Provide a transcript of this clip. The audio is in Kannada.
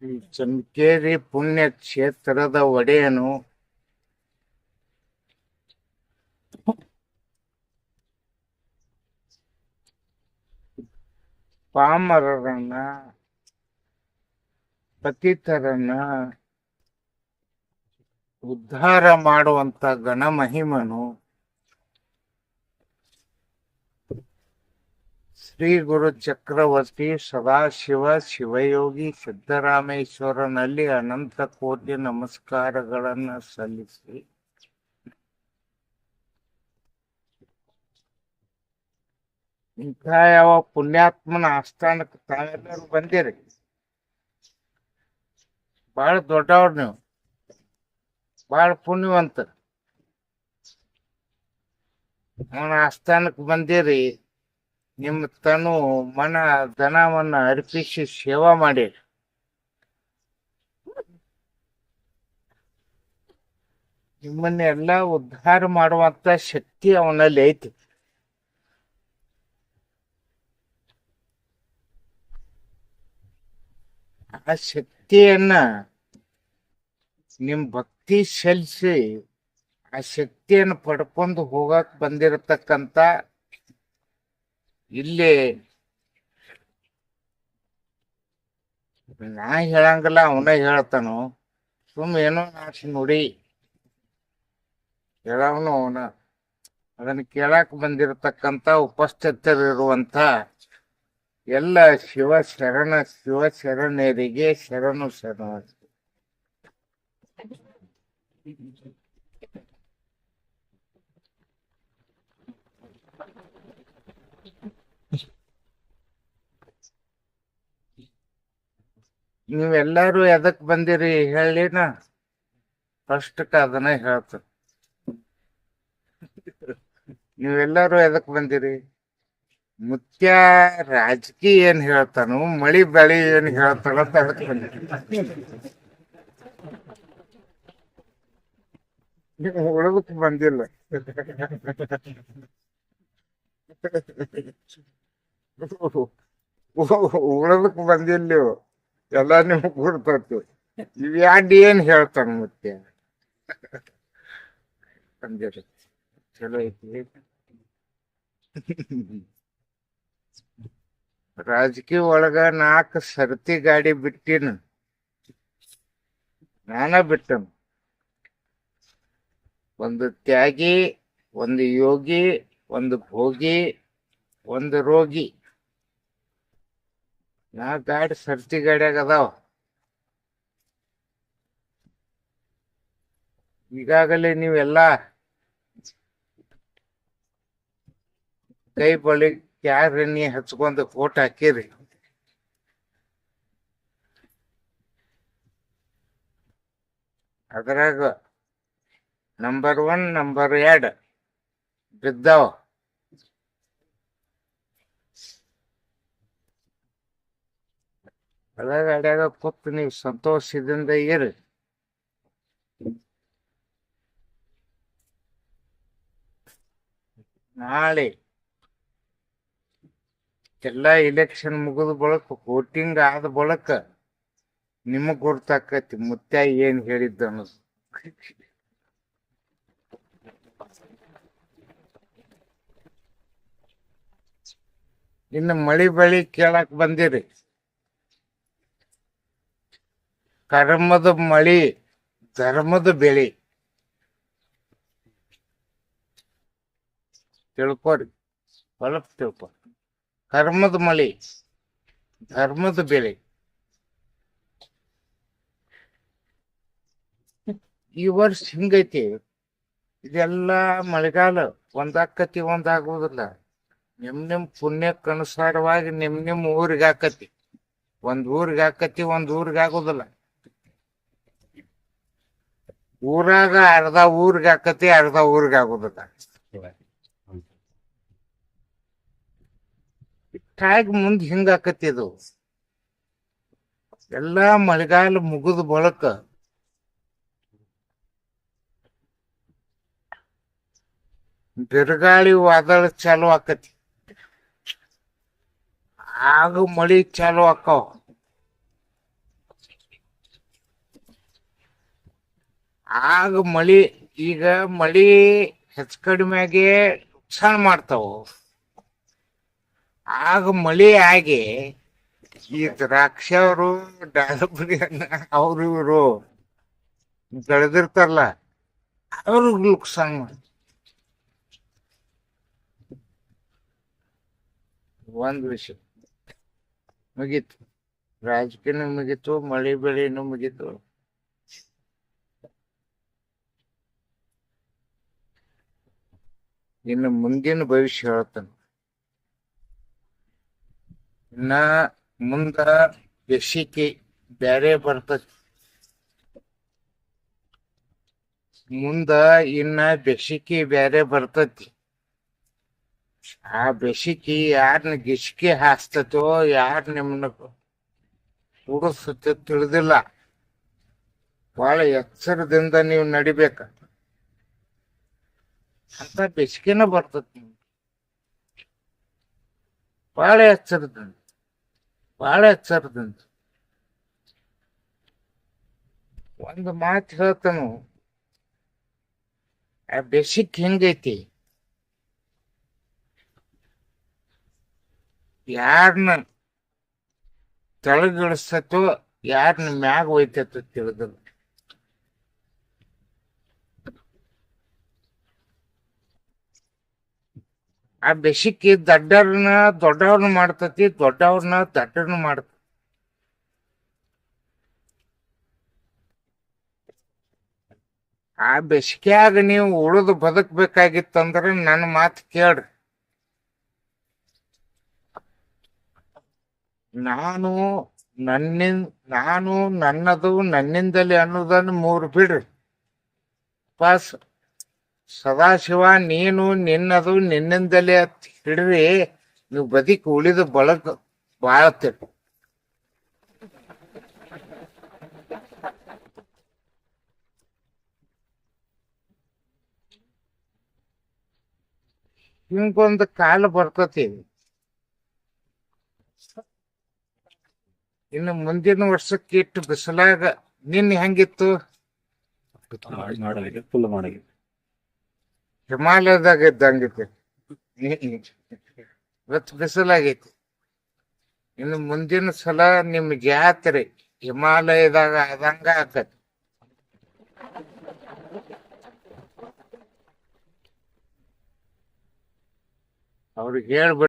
ಈ ಚಮಕೇರಿ ಪುಣ್ಯ ಕ್ಷೇತ್ರದ ಒಡೆಯನು ಪಾಮರರನ್ನ ಪತಿತರನ್ನ ಉದ್ಧಾರ ಮಾಡುವಂತ ಗಣಮಹಿಮನು ಶ್ರೀ ಗುರು ಚಕ್ರವರ್ತಿ ಸದಾಶಿವ ಶಿವಯೋಗಿ ಸಿದ್ದರಾಮೇಶ್ವರನಲ್ಲಿ ಅನಂತ ಕೋಟಿ ನಮಸ್ಕಾರಗಳನ್ನ ಸಲ್ಲಿಸಿ ಇಂಥ ಯಾವ ಪುಣ್ಯಾತ್ಮನ ಆಸ್ಥಾನಕ್ಕೆ ತಾವೆಲ್ಲರೂ ಬಂದಿರಿ. ಬಹಳ ದೊಡ್ಡವ್ರು ನೀವು, ಬಹಳ ಪುಣ್ಯವಂತ. ಅವನ ಆಸ್ಥಾನಕ್ಕೆ ಬಂದಿರಿ. ನಿಮ್ಮ ತನು ಮನ ಧನವನ್ನ ಅರ್ಪಿಸಿ ಸೇವಾ ಮಾಡಿರಿ. ನಿಮ್ಮನ್ನೆಲ್ಲ ಉದ್ಧಾರ ಮಾಡುವಂತ ಶಕ್ತಿ ಅವನಲ್ಲಿ ಐತಿ. ಆ ಶಕ್ತಿಯನ್ನ ನಿಮ್ ಭಕ್ತಿ ಸಲ್ಲಿಸಿ ಆ ಶಕ್ತಿಯನ್ನು ಪಡ್ಕೊಂಡು ಹೋಗಕ್ ಬಂದಿರತಕ್ಕಂತ ಇಲ್ಲಿ ನಾ ಹೇಳಂಗಿಲ್ಲ, ಅವನ ಹೇಳ್ತಾನು. ಏನೋ ನಾಶಿ ನೋಡಿ ಹೇಳವನು ಅವನ. ಅದನ್ನ ಕೇಳಕ್ ಬಂದಿರತಕ್ಕಂತ ಉಪಸ್ಥಿತರಿರುವಂತ ಎಲ್ಲ ಶಿವಶರಣರಿಗೆ ಶರಣು ಶರಣ. ನೀವೆಲ್ಲರೂ ಎದಕ್ ಬಂದಿರಿ ಹೇಳಿನ ಫಸ್ಟ್ಕ ಅದನ್ನ ಹೇಳ್ತ. ನೀವೆಲ್ಲರೂ ಎದಕ್ ಬಂದಿರಿ? ಮುತ್ಯ ರಾಜಕೀಯ ಏನ್ ಹೇಳ್ತಾನು, ಮಳಿ ಬೆಳಿ ಏನ್ ಹೇಳ್ತಾನ ಅಂತ ಅದಕ್ ಬಂದಿರಿ. ಉಳದಕ್ ಬಂದಿಲ್ಲ. ಉಳದಕ್ ಬಂದಿಲ್ಲ ನೀವು. ಎಲ್ಲ ನಿಮ್ಗೆ ಗುರ್ತತ್ತು. ಇವ್ಯಾಡ್ ಏನ್ ಹೇಳ್ತಾನ ಮುತ್ಯ ಬಂದಿರಿ. ಚಲೋ ಐತಿ. ರಾಜಕೀಯ ಒಳಗ 4 ಸರತಿ ಗಾಡಿ ಬಿಟ್ಟಿನ, ನಾನ ಬಿಟ್ಟನ. ಒಂದು ತ್ಯಾಗಿ, ಒಂದು ಯೋಗಿ, ಒಂದು ಭೋಗಿ, ಒಂದು ರೋಗಿ. 4 ಗಾಡಿ ಸರತಿ ಗಾಡಿಯಾಗ ಅದಾವ. ಈಗಾಗಲೇ ನೀವೆಲ್ಲ ಕೈ ಬಳಿ ಕ್ಯಾರಣ್ಣಿ ಹಚ್ಕೊಂಡು ಫೋಟೋ ಹಾಕಿರಿ. ಅದ್ರಾಗ ನಂಬರ್ 1 ನಂಬರ್ 2 ಬಿದ್ದಾವ. ಗಾಡಿಯಾಗ ಕೂತು ನೀವು ಸಂತೋಷದಿಂದ ಇರಿ. ನಾಳೆ ಎಲ್ಲ ಇಲೆಕ್ಷನ್ ಮುಗಿದ ಬಳಕ, ವೋಟಿಂಗ್ ಆದ ಬಳಕ ನಿಮಗ್ ಗೊತ್ತಾಕತಿ ಮುತ್ಯ ಏನ್ ಹೇಳಿದ್ದ ಅನ್ನೋದು. ಇನ್ನು ಮಳಿ ಬೆಳಿ ಕೇಳಕ್ ಬಂದಿರಿ. ಕರ್ಮದ ಮಳಿ, ಧರ್ಮದ ಬೆಳಿ ತಿಳ್ಕೊರಿ, ಸ್ವಲ್ಪ ತಿಳ್ಕೊ. ಕರ್ಮದ ಮಳಿ, ಧರ್ಮದ ಬೆಳೆ. ಈ ವರ್ಷ ಹಿಂಗೈತಿ. ಇದೆಲ್ಲಾ ಮಳೆಗಾಲ, ಒಂದಾಕತಿ ಒಂದಾಗುವುದಿಲ್ಲ. ನಿಮ್ ಪುಣ್ಯಕ್ಕೆ ಅನುಸಾರವಾಗಿ ನಿಮ್ ಊರಿಗೆ ಹಾಕತಿ. ಒಂದ್ ಊರಿಗೆ ಹಾಕತಿ, ಒಂದ್ ಊರಿಗೆ ಆಗುದಿಲ್ಲ. ಊರಾಗ ಅರ್ಧ ಊರಿಗೆ ಹಾಕತಿ, ಅರ್ಧ ಊರಿಗೆ ಆಗುದಿಲ್ಲ. ಕಾಯ್ಗ ಮುಂದ್ ಹಿಂಗ ಆಕತಿದು. ಎಲ್ಲಾ ಮಳೆಗಾಲ ಮುಗಿದ ಬಳಕ ಬಿರುಗಾಳಿ ವಾದಳ ಚಾಲು ಆಕತಿ. ಆಗ ಮಳಿ ಚಾಲು ಆಕಾವ. ಆಗ ಮಳಿ, ಈಗ ಮಳಿ ಹೆಚ್ಚು ಕಡಿಮೆಗೆ ನುಕ್ಸಾನ್ ಮಾಡ್ತಾವು. ಆಗ ಮಳಿ ಆಗಿ ಈ ದ್ರಾಕ್ಷಿ ಅವರು, ದಾಳಂಬರಿ ಹಣ್ಣ ಅವ್ರು ಇವರು ಬೆಳೆದಿರ್ತಾರಲ್ಲ, ಅವ್ರಿಗೆ ನುಕ್ಸಾನ್ ಮಾಡಿ ಒಂದ್ ವಿಷಯ ಮುಗೀತು. ರಾಜಕೀಯನೂ ಮುಗೀತು, ಮಳಿ ಬೆಳೆನೂ ಮುಗೀತು. ಇನ್ನು ಮುಂದಿನ ಭವಿಷ್ಯ ಹೇಳ್ತಾನೆ. ಇನ್ನ ಮುಂದ ಬೇಸಿಗೆ ಬ್ಯಾರೆ ಬರ್ತತಿ. ಮುಂದ ಇನ್ನ ಬೇಸಿಗೆ ಬ್ಯಾರೆ ಬರ್ತತಿ. ಆ ಬೇಸಿಗೆ ಯಾರನ್ನ ಗಿಸ್ಕಿ ಹಾಸ್ತತೋ, ಯಾರ್ ನಿಮ್ಮನ್ನ ಕೂಡಿಸ್ತೋ ತಿಳಿದಿಲ್ಲ. ಬಹಳ ಎಚ್ಚರದಿಂದ ನೀವು ನಡಿಬೇಕ. ಅಂತ ಬೇಸಿಗೆನ ಬರ್ತತಿ. ಬಹಳ ಎಚ್ಚರದಿಂದ, ಬಹಳ ಎಚ್ಚರದಿಂದ. ಒಂದು ಮಾತು ಹೇಳ್ತಾನು, ಆ ಬೇಸಿಕ್ ಹೆಂಗೈತಿ, ಯಾರನ್ನ ತೆಳಗಿಳಿಸ್ತೋ, ಯಾರನ್ನ ಮ್ಯಾಗ ಒಯ್ತೈತೋ ತಿಳಿದಿಲ್ಲ. ಆ ಬೇಸಿಗೆ ದೊಡ್ಡವ್ರನ್ನ ದೊಡ್ಡವ್ರನ್ನ ಮಾಡ್ತತಿ, ದೊಡ್ಡವ್ರನ್ನ ದೊಡ್ಡವ್ರನ್ನ ಮಾಡ್ತತಿ. ಆ ಬೇಸಿಗೆಯಾಗ ನೀವು ಉಳಿದು ಬದುಕಬೇಕಾಗಿತ್ತಂದ್ರೆ ನನ್ನ ಮಾತು ಕೇಳ್ರಿ. ನಾನು ನನ್ನದು ನನ್ನಿಂದಲೇ ಅನ್ನೋದನ್ನು ಮೂರು ಬಿಡ್ರಿ. ಪಾಸ್ ಸದಾಶಿವ ನೀನು ನಿನ್ನದು ನಿನ್ನಿಂದಲೇ ಅಂತ ಹಿಡ್ರಿ, ನೀವು ಬದುಕಿ ಉಳಿದು ಬಳಕ ಬಾಳ್ತೀರಿ. ಹಿಂಗೊಂದು ಕಾಲ ಬರ್ತತಿ. ಇನ್ನು ಮುಂದಿನ ವರ್ಷಕ್ಕೆ ಇಟ್ಟು ಬಿಸಿಲಾಗ ನಿನ್ನೆ ಹೆಂಗಿತ್ತು, ಫುಲ್ ಮಾಡಾಗಿದೆ. ಹಿಮಾಲಯದಾಗ ಇದ್ದಂಗಿತ್ತು. ಇವತ್ತು ಬಿಸಿಲಾಗೈತಿ. ಇನ್ನು ಮುಂದಿನ ಸಲ ನಿಮ್ ಜಾತ್ರೆ ಹಿಮಾಲಯದಾಗ ಆದಂಗ ಆಕತಿ. ಅವ್ರಿಗೆ ಹೇಳ್ಬಿಟ್ಟು